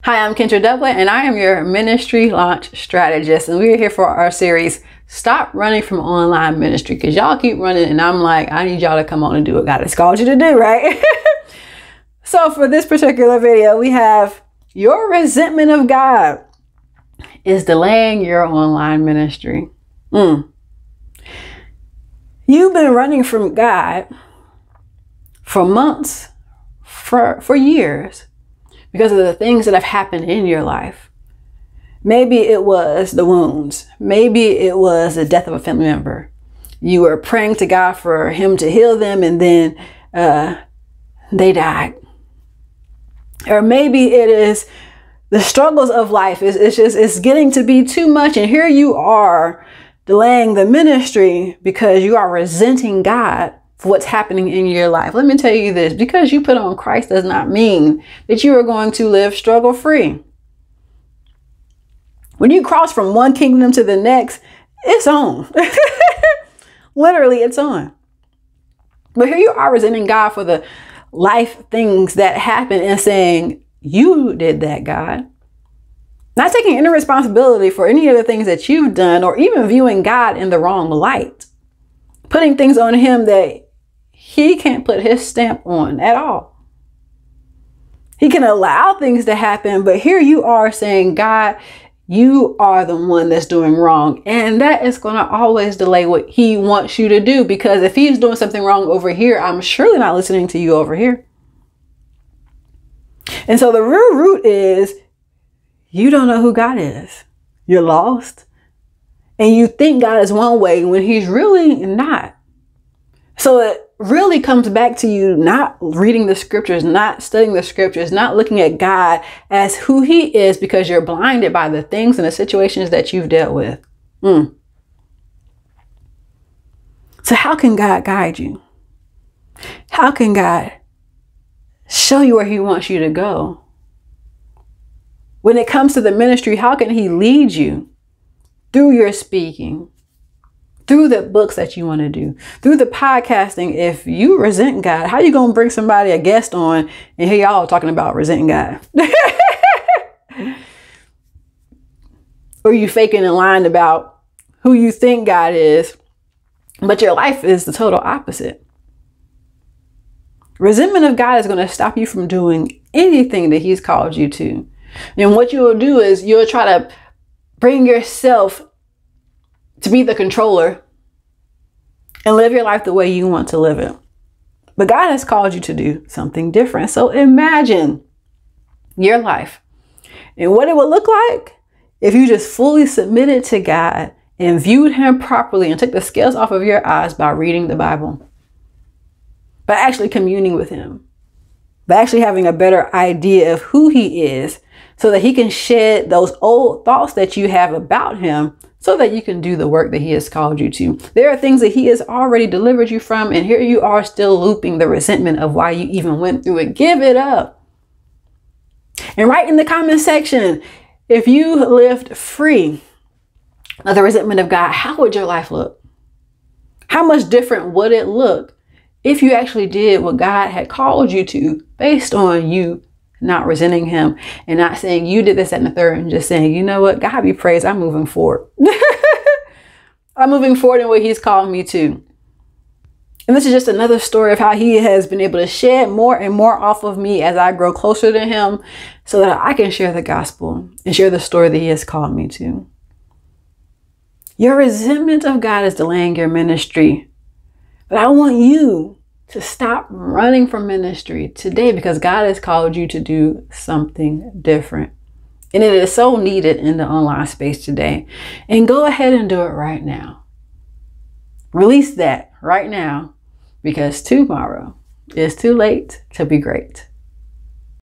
Hi, I'm Kendra Dublin, and I am your ministry launch strategist. And we're here for our series, Stop Running from Online Ministry, because y'all keep running and I'm like, I need y'all to come on and do what God has called you to do, right? So for this particular video, we have your resentment of God is delaying your online ministry. You've been running from God for months, for years, because of the things that have happened in your life. Maybe it was the wounds. Maybe it was the death of a family member. You were praying to God for him to heal them, and then they died. Or maybe it is the struggles of life. It's getting to be too much, and here you are delaying the ministry because you are resenting God for what's happening in your life. Let me tell you this, because you put on Christ does not mean that you are going to live struggle free. When you cross from one kingdom to the next, it's on. Literally, it's on. But here you are resenting God for the life things that happen and saying, you did that, God. Not taking any responsibility for any of the things that you've done, or even viewing God in the wrong light. Putting things on him that he can't put his stamp on at all. He can allow things to happen, but here you are saying, God, you are the one that's doing wrong. And that is going to always delay what he wants you to do, because if he's doing something wrong over here, I'm surely not listening to you over here. And so the real root is you don't know who God is. You're lost. And you think God is one way when he's really not. So it really comes back to you not reading the scriptures, not studying the scriptures, not looking at God as who he is, because you're blinded by the things and the situations that you've dealt with. So how can God guide you? How can God show you where he wants you to go? When it comes to the ministry, how can he lead you through your speaking, through the books that you want to do, through the podcasting? If you resent God, how you going to bring somebody, a guest on, and hear y'all talking about resenting God? Or you faking and lying about who you think God is, but your life is the total opposite. Resentment of God is going to stop you from doing anything that he's called you to. And what you will do is you'll try to bring yourself to be the controller and live your life the way you want to live it. But God has called you to do something different. So imagine your life and what it would look like if you just fully submitted to God and viewed him properly and took the scales off of your eyes by reading the Bible, by actually communing with him, by actually having a better idea of who he is, so that he can shed those old thoughts that you have about him, so that you can do the work that he has called you to. There are things that he has already delivered you from, and here you are still looping the resentment of why you even went through it. Give it up. And write in the comment section, if you lived free of the resentment of God, how would your life look? How much different would it look if you actually did what God had called you to, based on you not resenting him and not saying you did this, that, and the third, and just saying, you know what, God be praised, I'm moving forward. I'm moving forward in what he's called me to. And this is just another story of how he has been able to shed more and more off of me as I grow closer to him, so that I can share the gospel and share the story that he has called me to. Your resentment of God is delaying your ministry. But I want you to stop running from ministry today, because God has called you to do something different. And it is so needed in the online space today. And go ahead and do it right now. Release that right now, because tomorrow is too late to be great.